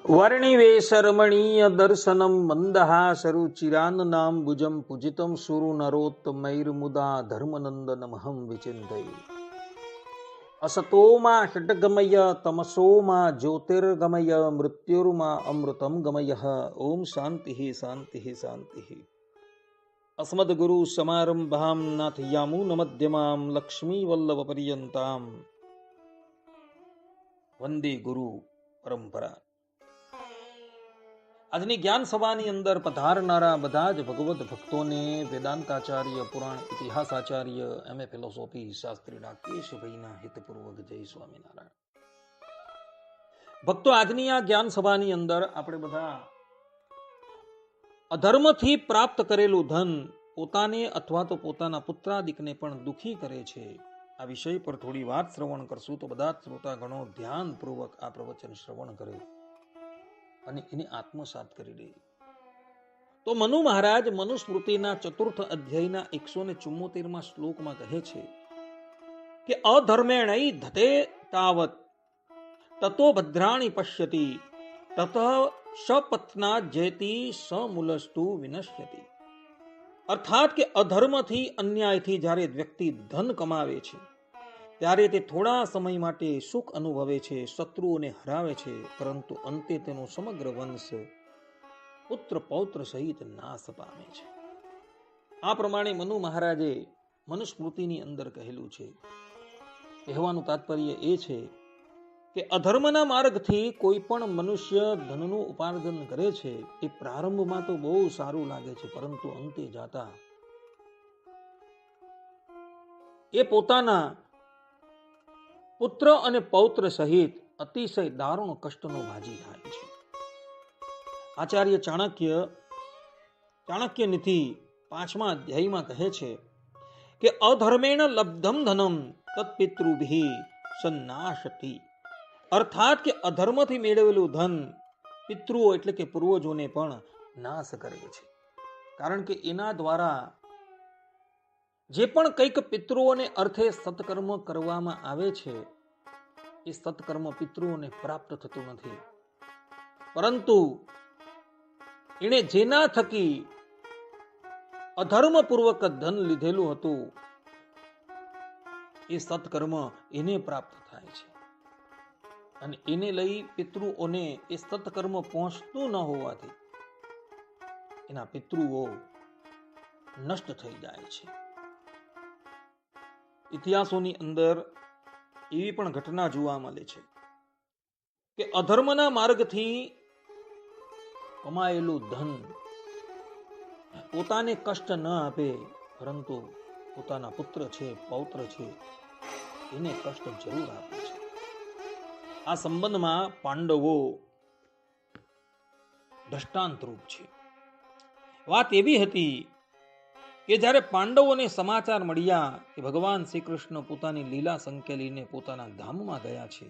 વર્ણિવેશરમણીય દર્શનમ મંદહાસરુચિરાન્નામ ભુજમ પૂજિતમ સુરુ નરોત્તમૈર્મુદા ધર્મનંદનમહં વિચિંતયે. અસતોમા ષટ્ગમય તમસોમા જ્યોતિર્ગમય મૃત્યુર્મા અમૃતમ ગમય. ઓમ શાંતિ શાંતિ શાંતિ. અસ્મદ્ગુરુ સમારંભામ નાથયામૂનમધ્યમામ લક્ષ્મી વલ્લભ પર્યંતામ વંદે ગુરુ પરંપરા. આજની જ્ઞાન સભાની અંદર પધારનારા બધા જ ભગવત ભક્તોને વેદાંતાચાર્ય, પુરાણ ઇતિહાસાચાર્ય, એમએ ફિલોસોફી શાસ્ત્રી રાકેશભાઈના હિતપૂર્વક જય સ્વામિનારાયણ. ભક્તો, આજની આ જ્ઞાન સભાની અંદર આપણે બધા અધર્મથી પ્રાપ્ત કરેલું ધન પોતાને અથવા તો પોતાના પુત્રાદિકને પણ દુઃખી કરે છે. આ વિષય પર થોડી વાત શ્રવણ કરશું તો બધા શ્રોતાગણો ધ્યાનપૂર્વક આ પ્રવચન શ્રવણ કરે અને એને આત્મસાત કરી દે. તો મનુ મહારાજ મનુસ્મૃતિના 4th અધ્યાયના 174માં શ્લોકમાં કહે છે કે અધર્મેણૈ ધતે તાવત તતો ભદ્રાણી પશ્યતિ તત સપત્ના જયતિ સમૂલસ્તુ વિનશ્યતિ. અર્થાત કે અધર્મથી, અન્યાયથી જ્યારે વ્યક્તિ ધન કમાવે છે ત્યારે તે થોડા સમય માટે સુખ અનુભવે છે, શત્રુઓને હરાવે છે, પરંતુ અંતે તેનો સમગ્ર વંશ પુત્ર પૌત્ર સહિત નાશ પામે છે. આ પ્રમાણે મનુ મહારાજે મનુસ્મૃતિની અંદર કહેલું છે. કહેવાનું તાત્પર્ય એ છે કે અધર્મના માર્ગથી કોઈ પણ મનુષ્ય ધનનું ઉપાર્જન કરે છે એ પ્રારંભમાં તો બહુ સારું લાગે છે, પરંતુ અંતે જાતા એ પોતાના પુત્ર અને પૌત્ર સહિત અતિશય દારૂણ કષ્ટનો ભાજી થાય છે. આચાર્ય ચાણક્ય નીતિ 5મા અધ્યાયમાં કહે છે કે અધર્મેણ લબ્ધમ ધનમ તત્પિતૃભિ સન્નાશતિ. અર્થાત કે અધર્મથી મેળવેલું ધન પિતૃઓ એટલે કે પૂર્વજોને પણ નાશ કરે છે. કારણ કે એના દ્વારા જે પણ કંઈક પિતૃઓને અર્થે સત્કર્મ કરવામાં આવે છે એ સત્કર્મ પિતૃઓને પ્રાપ્ત થતું નથી, પરંતુ એણે જેના થકી અધર્મપૂર્વક ધન લીધેલું હતું એ સત્કર્મ એને પ્રાપ્ત થાય છે. અને એને લઈ પિતૃઓને એ સત્કર્મ પહોંચતું ન હોવાથી એના પિતૃઓ નષ્ટ થઈ જાય છે. ઇતિહાસોની અંદર એવી પણ ઘટના જોવા મળે છે કે અધર્મના માર્ગથી કમાયેલું ધન પોતાને કષ્ટ ન આપે, પરંતુ પોતાના પુત્ર છે, પૌત્ર છે, એને કષ્ટ જરૂર આપે છે. આ સંબંધમાં પાંડવો દ્રષ્ટાંતરૂપ છે. વાત એવી હતી કે જ્યારે પાંડવોને સમાચાર મળ્યા કે ભગવાન શ્રી કૃષ્ણ પોતાની લીલા સંકેલીને પોતાના ધામમાં ગયા છે,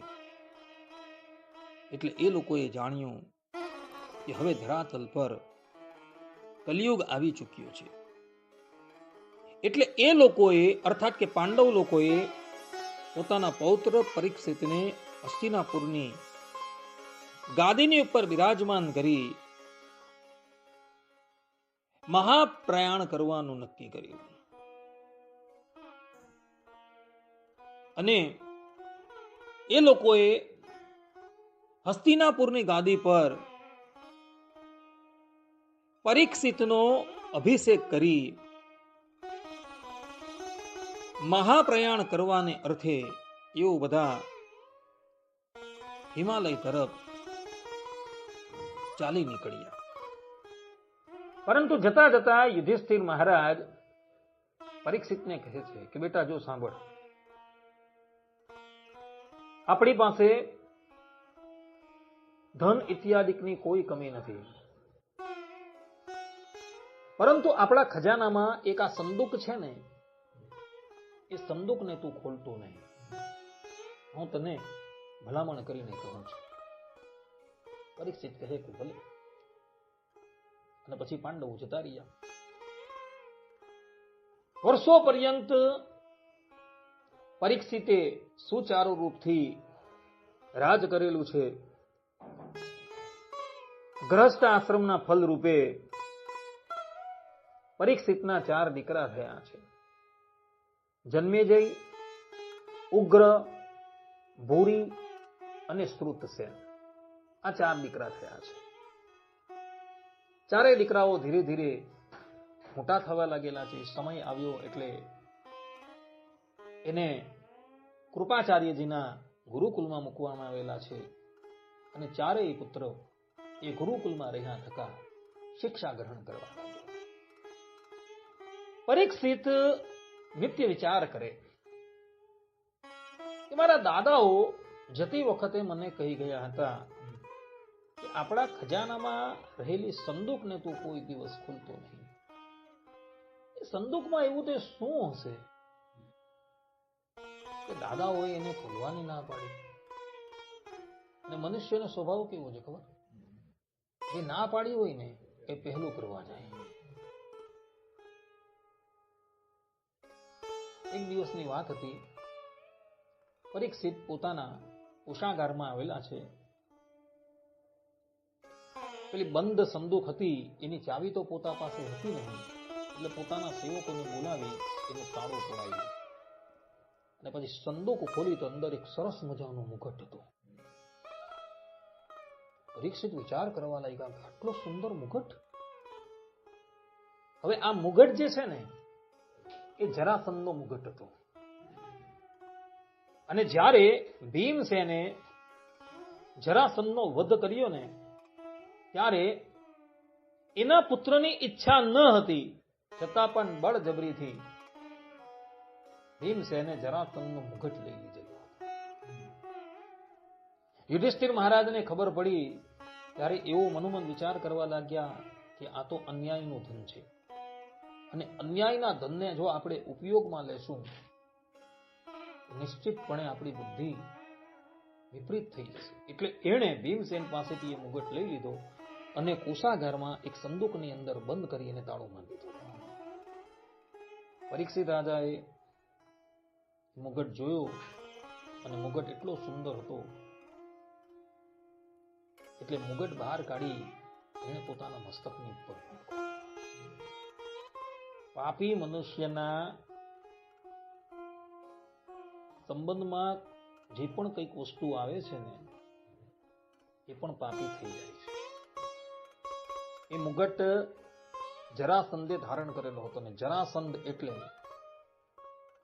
એટલે એ લોકોએ જાણ્યું કે હવે ધરાતલ પર કલિયુગ આવી ચૂક્યો છે. એટલે એ લોકોએ, અર્થાત કે પાંડવ લોકોએ પોતાના પૌત્ર પરીક્ષિતને હસ્તિનાપુરની ગાદીની ઉપર બિરાજમાન કરી મહાપ્રયાણ કરવાનું નક્કી કર્યું. અને એ લોકોએ હસ્તિનાપુરની ગાદી પર પરીક્ષિતનો અભિષેક કરી મહાપ્રયાણ કરવાને અર્થે એઓ બધા હિમાલય તરફ ચાલી નીકળ્યા. પરંતુ જતા જતા યુધિષ્ઠિર મહારાજ પરીક્ષિતને કહે છે કે બેટા જો સાંભળ, આપણી પાસે ધન ઇત્યાદિકની કોઈ કમી નથી, પરંતુ આપણા ખજાનામાં એક આ સંદૂક છે ને, એ સંદૂકને તું ખોલતો નહીં. હું તને ભલામણ કરીને કહું છું. પરીક્ષિત કહે કે ભલે. અને પછી પાંડવો જતા રહ્યા. વર્ષો પર્યંત પરીક્ષિતે સુચારુ રૂપથી રાજ કરેલું છે. ગ્રહસ્થ આશ્રમના ફલ રૂપે પરીક્ષિતના 4 દીકરા થયા છે. જન્મેજય, ઉગ્ર, ભૂરી અને શ્રુતસેન. આ 4 દીકરા થયા છે. ચારેય દીકરાઓ ધીરે ધીરે મોટા થવા લાગેલા છે. સમય આવ્યો એટલે એને કૃપાચાર્યજીના ગુરુકુલમાં મૂકવામાં આવેલા છે અને ચારેય પુત્ર એ ગુરુકુલમાં રહ્યા થતા શિક્ષા ગ્રહણ કરવા લાગ્યા. પરીક્ષિત નિત્ય વિચાર કરે કે મારા દાદાઓ જતી વખતે મને કહી ગયા હતા કે આપણા ખજાનામાં રહેલી સંદૂકને તું કોઈ દિવસ ખોલતો નહીં. એ સંદૂકમાં એવું તે શું હશે કે દાદાઓએ એને ખોલવાની ના પાડી? અને મનુષ્યનો સ્વભાવ કેવો છે ખબર? જે ના પાડી હોય ને એ પહેલું કરવા જાય. એક દિવસની વાત હતી. પરીક્ષિત પોતાના કોષાગારમાં આવેલા છે. પેલી બંધ સંદૂક હતી, એની ચાવી તો પોતા પાસે હતી નહીં, એટલે પોતાના સેવકોને બોલાવી એનું તાળું તોડાવ્યું અને પછી સંદૂક ખોલી તો અંદર એક સરસ મજાનો મુગટ હતો. પરીક્ષિત વિચાર કરવા લાગ્યા કે આટલો સુંદર મુગટ. હવે આ મુગટ જે છે ને એ જરાસંધનો મુગટ હતો. અને જ્યારે ભીમસેને જરાસંધનો વધ કર્યો ને ત્યારે એના પુત્રની ઈચ્છા ન હતી, છતાં પણ બળજબરીથી ભીમસેને જરાસંધનો મુગટ લઈ લીધેલો. યુધિષ્ઠિર મહારાજને ખબર પડી ત્યારે એવો મનોમન વિચાર કરવા લાગ્યા કે આ તો અન્યાયનું ધન છે અને અન્યાયના ધનને જો આપણે ઉપયોગમાં લેશું નિશ્ચિતપણે આપણી બુદ્ધિ વિપરીત થઈ જશે. એટલે એણે ભીમસેન પાસેથી એ મુગટ લઈ લીધો અને કોષાગારમાં એક સંદૂકની અંદર બંધ કરી અને તાળું મારી દીધું. પરીક્ષિત રાજાએ મુગટ જોયો અને મુગટ એટલો સુંદર હતો એટલે મુગટ બહાર કાઢી એને પોતાના મસ્તકની ઉપર મૂક્યો. પાપી મનુષ્યના સંબંધમાં જે પણ કંઈક વસ્તુ આવે છે ને એ પણ પાપી થઈ જાય છે. એ મુગટ જરાસંધે ધારણ કરેલો હતો ને જરાસંધ એટલે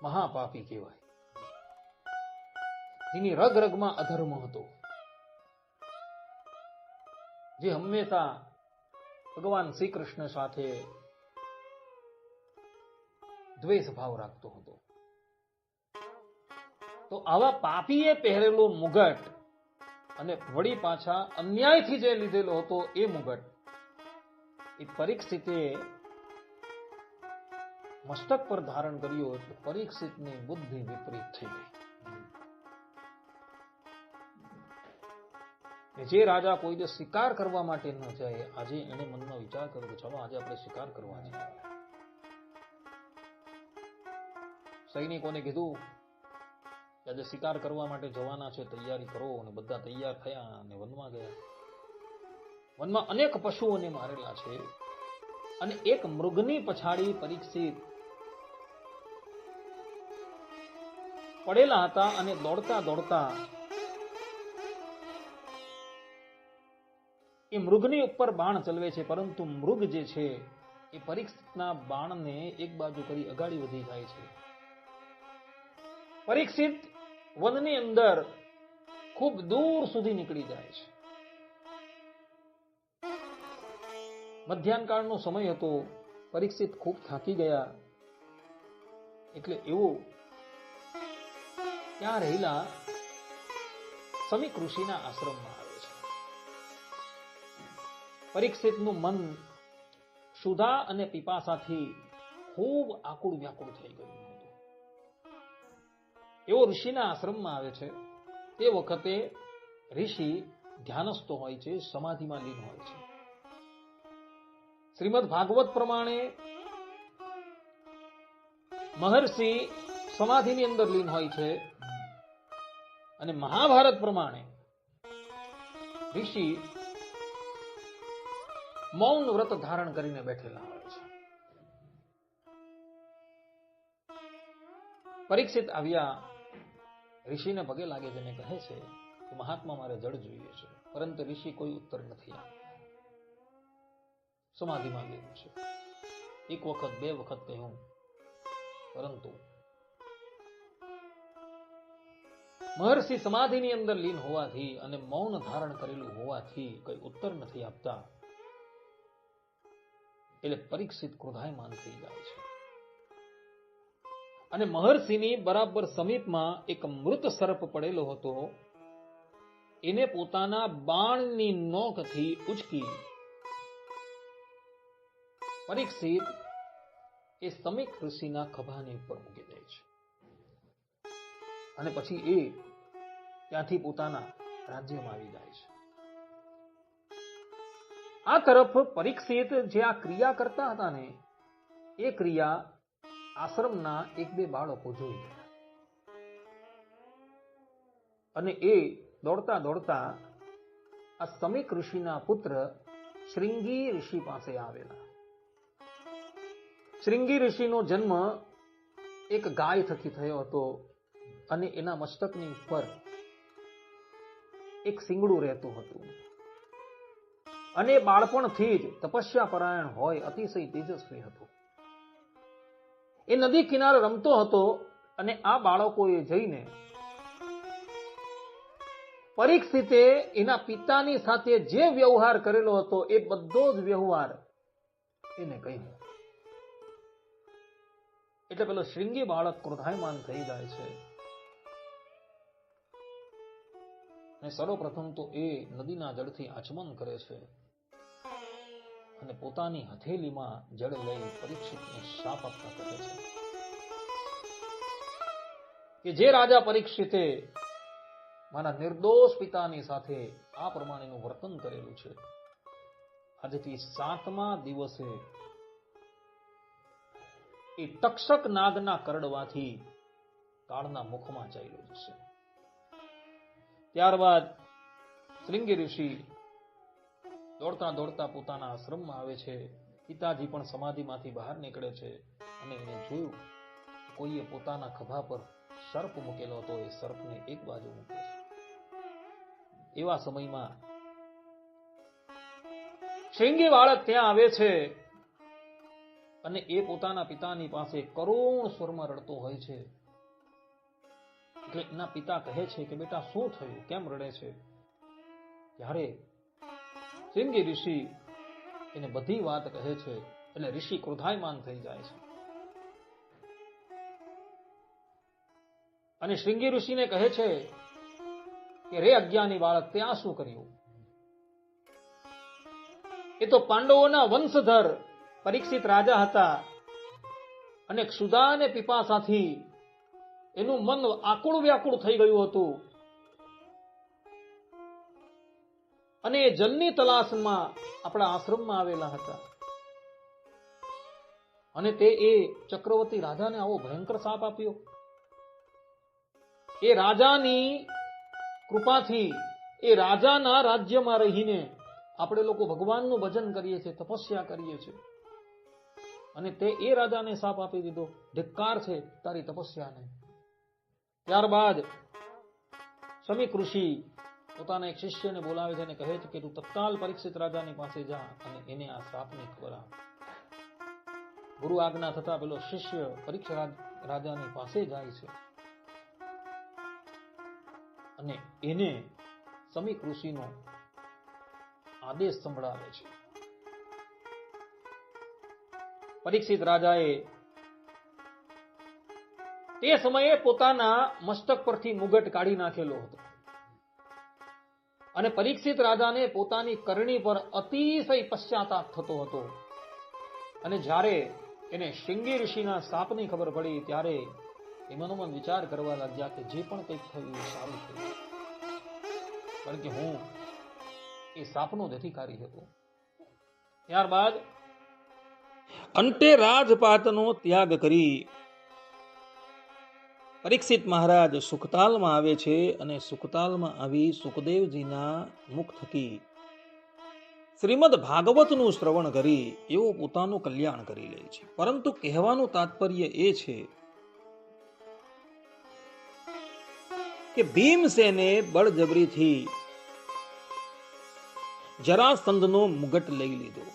મહાપાપી કહેવાય, જેની રગ રગમાં અધર્મ હતો, જે હંમેશા ભગવાન શ્રી કૃષ્ણ સાથે દ્વેષ ભાવ રાખતો હતો. તો આવા પાપીએ પહેરેલો મુગટ અને વળી પાછા અન્યાયથી જે લીધેલો હતો એ મુગટ એ પરીક્ષિતે મસ્તક પર ધારણ કર્યો એટલે પરીક્ષિતની બુદ્ધિ વિપરીત થઈ ગઈ. જે રાજા કોઈ દિવસ શિકાર કરવા માટે ન જાય, આજે એને મનમાં વિચાર કર્યો કે ચાલો આજે આપણે શિકાર કરવા છે. સૈનિકોને કીધું કે આજે શિકાર કરવા માટે જવાના છે, તૈયારી કરો. અને બધા તૈયાર થયા અને વનમાં ગયા. વનમાં અનેક પશુઓને મારેલા છે અને એક મૃગની પછાડી પરીક્ષિત પડેલા હતા અને દોડતા દોડતા એ મૃગની ઉપર બાણ ચલવે છે, પરંતુ મૃગ જે છે એ પરીક્ષિતના બાણને એક બાજુ કરી અગાડી વધી જાય છે. પરીક્ષિત વનની અંદર ખૂબ દૂર સુધી નીકળી જાય છે. મધ્યાહન કાળનો સમય હતો. પરીક્ષિત ખૂબ થાકી ગયા એટલે એવું ત્યાં રહેલા સમીક ઋષિના આશ્રમમાં આવે છે. પરીક્ષિતનું મન ક્ષુધા અને પીપાસાથી ખૂબ આકુળ વ્યાકુળ થઈ ગયું હતું. એવો ઋષિના આશ્રમમાં આવે છે. તે વખતે ઋષિ ધ્યાનસ્થ હોય છે, સમાધિમાં લીન હોય છે. શ્રીમદ ભાગવત પ્રમાણે મહર્ષિ સમાધિની અંદર લીન હોય છે અને મહાભારત પ્રમાણે ઋષિ મૌન વ્રત ધારણ કરીને બેઠેલા હોય છે. પરીક્ષિત આવ્યા, ઋષિને પગે લાગે છે અને કહે છે કે મહાત્મા મારે જળ જોઈએ છે. પરંતુ ઋષિ કોઈ ઉત્તર નથી આપતા. સમાધિમાં ગયેલું છે. એક વખત બે વખત કહ્યું, પરંતુ મહર્ષિ સમાધિની અંદર લીન હોવાથી અને મૌન ધારણ કરેલું હોવાથી કઈ ઉત્તર નથી આપતા. એટલે પરીક્ષિત ક્રોધાયમાન થઈ જાય છે અને મહર્ષિની બરાબર સમીપમાં એક મૃત સર્પ પડેલો હતો. એને પોતાના બાણની નોકથી ઉચકી પરીક્ષિત એ સમીક ઋષિના ખભાની ઉપર મૂકી દે છે અને પછી એ ત્યાંથી પોતાના રાજ્યમાં આવી જાય છે. આ તરફ પરીક્ષિત જે આ ક્રિયા કરતા હતા ને, એ ક્રિયા આશ્રમના એક બે બાળકો જોઈ ગયા અને એ દોડતા દોડતા આ સમીક ઋષિના પુત્ર શૃંગી ઋષિ પાસે આવેલા. શૃંગી ઋષિનો જન્મ એક ગાય થકી થયો હતો અને એના મસ્તકની ઉપર એક શિંગડું રહેતું હતું અને બાળપણથી જ તપસ્યા પરાયણ હોય, અતિશય તેજસ્વી હતો. એ નદી કિનારે રમતો હતો અને આ બાળકોએ જઈને પરીક્ષિતે એના પિતાની સાથે જે વ્યવહાર કરેલો હતો એ બધો જ વ્યવહાર એને કહ્યું. એટલે પેલો શૃંગી બાળક ક્રોધાયમાન થઈ જાય છે અને સર્વપ્રથમ તો એ નદીના જળથી આચમન કરે છે અને પોતાની હથેલીમાં જળ લઈ પરીક્ષિતને શાપ આપતા કહે છે કે જે રાજા પરીક્ષિતે મારા નિર્દોષ પિતાની સાથે આ પ્રમાણેનું વર્તન કરેલું છે, આજથી 7મા દિવસે એ તક્ષક નાગના કરડવાથી કાળના મુખમાં ચાલ્યો જશે. ત્યારબાદ શૃંગી ઋષિ દોડતા દોડતા પોતાના આશ્રમમાં આવે છે. પિતાજી પણ સમાધિમાંથી બહાર નીકળે છે અને એને જોયું કોઈએ પોતાના ખભા પર સર્પ મૂકેલો હતો. એ સર્પને એક બાજુ મૂકે છે. એવા સમયમાં શૃંગી બાળક ત્યાં આવે છે અને એ પોતાના પિતાની પાસે કરુણ સ્વરમાં રડતો હોય છે. એટલે એના પિતા કહે છે કે બેટા શું થયું, કેમ રડે છે? ત્યારે શૃંગી ઋષિ એને બધી વાત કહે છે. એટલે ઋષિ ક્રોધાયમાન થઈ જાય છે અને શૃંગી ઋષિને કહે છે કે રે અજ્ઞાની બાળક, તે આ શું કર્યું? એ તો પાંડવોના વંશધર પરીક્ષિત રાજા હતા અને ક્ષુધા અને પીપાસાથી એનું મન આકુળ વ્યાકુળ થઈ ગયું હતું અને એ જલની તલાશમાં આપણા આશ્રમમાં આવેલા હતા અને તે એ ચક્રવર્તી રાજાને આવો ભયંકર શાપ આપ્યો. એ રાજાની કૃપાથી એ રાજાના રાજ્યમાં રહીને આપણે લોકો ભગવાનનું ભજન કરીએ છીએ, તપસ્યા કરીએ છીએ અને તે એ રાજાને શાપ આપી દીધો. ધિક્કાર છે તારી તપસ્યાને. ત્યારબાદ સમીક ઋષિ પોતાના એક શિષ્યને બોલાવે છે અને કહે છે કે તું તત્કાલ પરીક્ષિત રાજાની પાસે જા અને એને આ શાપની ખબર આપ. ગુરુ આજ્ઞા થતા પેલો શિષ્ય પરીક્ષિત રાજાની પાસે જાય છે અને એને સમીક ઋષિનો આદેશ સંભળાવે છે. પરીક્ષિત રાજાએ તે સમયે પોતાના મસ્તક પરથી મુગટ કાઢી નાખેલો હતો અને પરીક્ષિત રાજાને પોતાની કરણી પર અતિશય પશ્ચાતાપ થતો હતો અને જ્યારે એને શૃંગી ઋષિના શાપની ખબર પડી ત્યારે એ મનોમન વિચાર કરવા લાગ્યા કે જે પણ કંઈક થયું એ સારું થયું, કારણ કે હું એ શાપનો જ અધિકારી હતો. ત્યારબાદ અંતે રાજપાટનો ત્યાગ કરી પરીક્ષિત મહારાજ સુખતાલમાં આવે છે અને સુખતાલમાં આવી સુખદેવજીના મુખ થકી શ્રીમદ ભાગવતનું શ્રવણ કરી એવો પોતાનું કલ્યાણ કરી લે છે. પરંતુ કહેવાનું તાત્પર્ય એ છે કે ભીમસેને બળજબરીથી જરાસંધનો મુગટ લઈ લીધો.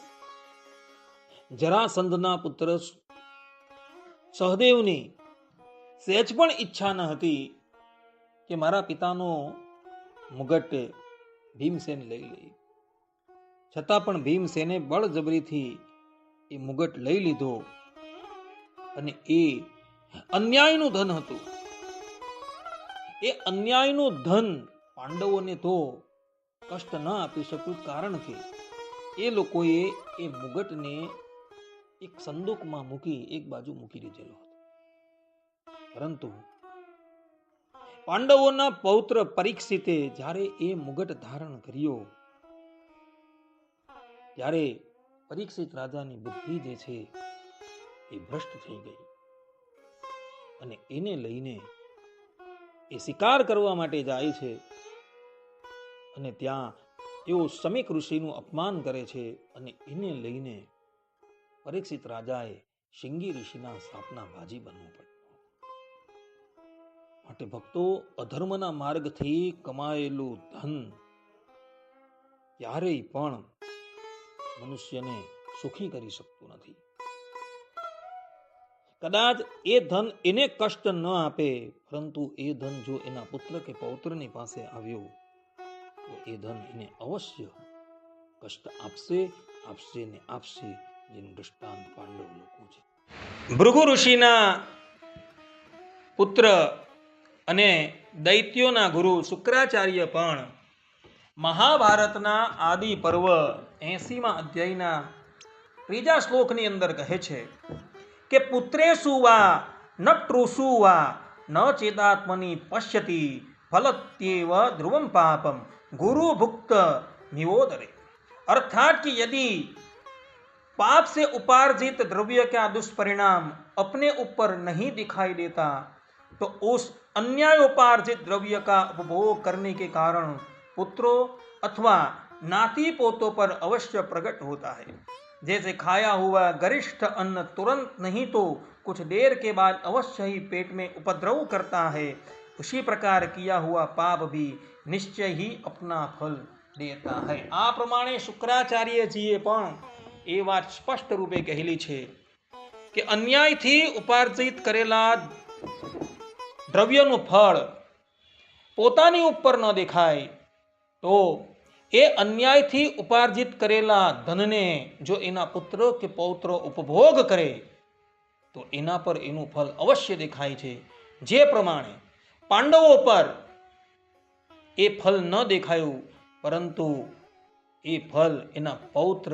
જરાસંધના પુત્ર સહદેવની સહેજ પણ ઈચ્છા ન હતી કે મારા પિતાનો મુગટ ભીમસેન લઈ લે. છતાં પણ ભીમસેને બળજબરીથી એ મુગટ લઈ લીધો અને એ અન્યાયનું ધન હતું. એ અન્યાયનું ધન પાંડવોને તો કષ્ટ ન આપી શક્યું, કારણ કે એ લોકોએ એ મુગટને એક સંદૂકમાં મૂકી એક બાજુ મૂકી દીધેલો હતો. પરંતુ પાંડવોના પૌત્ર પરીક્ષિતે જ્યારે એ મુગટ ધારણ કર્યો ત્યારે પરીક્ષિત રાજાની બુદ્ધિ જે છે એ ભ્રષ્ટ થઈ ગઈ અને એને લઈને એ શિકાર કરવા માટે જાય છે અને ત્યાં એઓ સમીક ઋષિનું અપમાન કરે છે અને એને લઈને પરીક્ષિત રાજાએ શિંગી ઋષિના શાપના ભાજી બનવું પડ્યું. માટે ભક્તો, અધર્મના માર્ગથી કમાયેલું ધન ક્યારેય પણ મનુષ્યને સુખી કરી શકતું નથી. કદાચ એ ધન એને કષ્ટ ન આપે, પરંતુ એ ધન જો એના પુત્ર કે પૌત્રની પાસે આવ્યું તો એ ધન એને અવશ્ય કષ્ટ આપશે ને આપશે, જેનું દ્રષ્ટાંત પાંડવ લોકો છે. ભૃગુ ઋષિના પુત્ર અને દૈત્યોના ગુરુ શુક્રાચાર્ય પણ મહાભારતના આદિ પર્વ 80મા અધ્યાયના 3જા શ્લોકની અંદર કહે છે કે પુત્રેષુ વા નટૃષુ વા ન ચેતાત્મની પશ્યતિ ફલત્યેવ ધ્રુવમ પાપમ गुरु भुक्त निवोदरे. अर्थात कि यदि पाप से उपार्जित द्रव्य का दुष्परिणाम अपने ऊपर नहीं दिखाई देता तो उस अन्यायोपार्जित द्रव्य का उपभोग करने के कारण पुत्रों अथवा नाती पोतों पर अवश्य प्रकट होता है. जैसे खाया हुआ गरिष्ठ अन्न तुरंत नहीं तो कुछ देर के बाद अवश्य ही पेट में उपद्रव करता है, उसी प्रकार किया हुआ पाप भी निश्चय ही अपना फल देता है. આ પ્રમાણે શુક્રાચાર્યજીએ પણ એ વાત સ્પષ્ટ રૂપે કહેલી છે કે અન્યાયથી ઉપાર્જિત કરેલા દ્રવ્યનું ફળ પોતાની ઉપર ન દેખાય તો એ અન્યાયથી ઉપાર્જિત કરેલા ધનને જો એના પુત્ર કે પૌત્ર ઉપભોગ કરે તો એના પર એનું ફળ અવશ્ય દેખાય છે. જે પ્રમાણે પાંડવો પર એ ફલ ન દેખાયું, પરંતુ એ ફલ એના પૌત્ર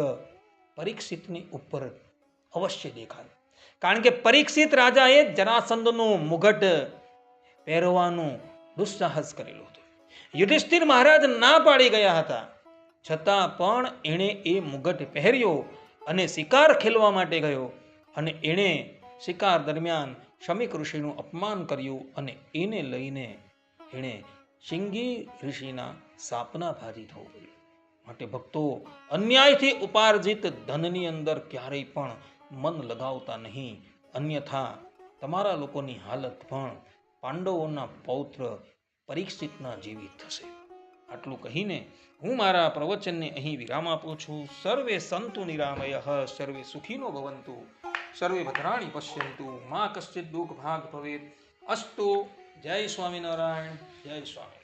પરીક્ષિતની ઉપર અવશ્ય દેખાયું. કારણ કે પરીક્ષિત રાજાએ જરાસંધનું મુગટ પહેરવાનું દુસ્સાહસ કરેલું હતું. યુધિષ્ઠિર મહારાજ ના પાડી ગયા હતા, છતાં પણ એણે એ મુગટ પહેર્યો અને શિકાર ખેલવા માટે ગયો અને એણે શિકાર દરમિયાન શમીક ઋષિનું અપમાન કર્યું અને એને લઈને એણે શિંગી ઋષિના શાપના ભાજી થવું પડ્યું. માટે ભક્તો, અન્યાયથી ઉપાર્જિત ધનની અંદર ક્યારેય પણ મન લગાવતા નહીં, અન્યથા તમારા લોકોની હાલત પણ પાંડવોના પૌત્ર પરીક્ષિતના જેવી થશે. આટલું કહીને હું મારા પ્રવચનને અહીં વિરામ આપું છું. સર્વે સંતુ નિરામયઃ, સર્વે સુખીનો ભવંતુ, સર્વે ભદ્રાણી પશ્યંતુ, મા કશ્ચિત દુઃખ ભાગ ભવેત. અસ્તુ. જય સ્વામિનારાયણ. જય સ્વામી.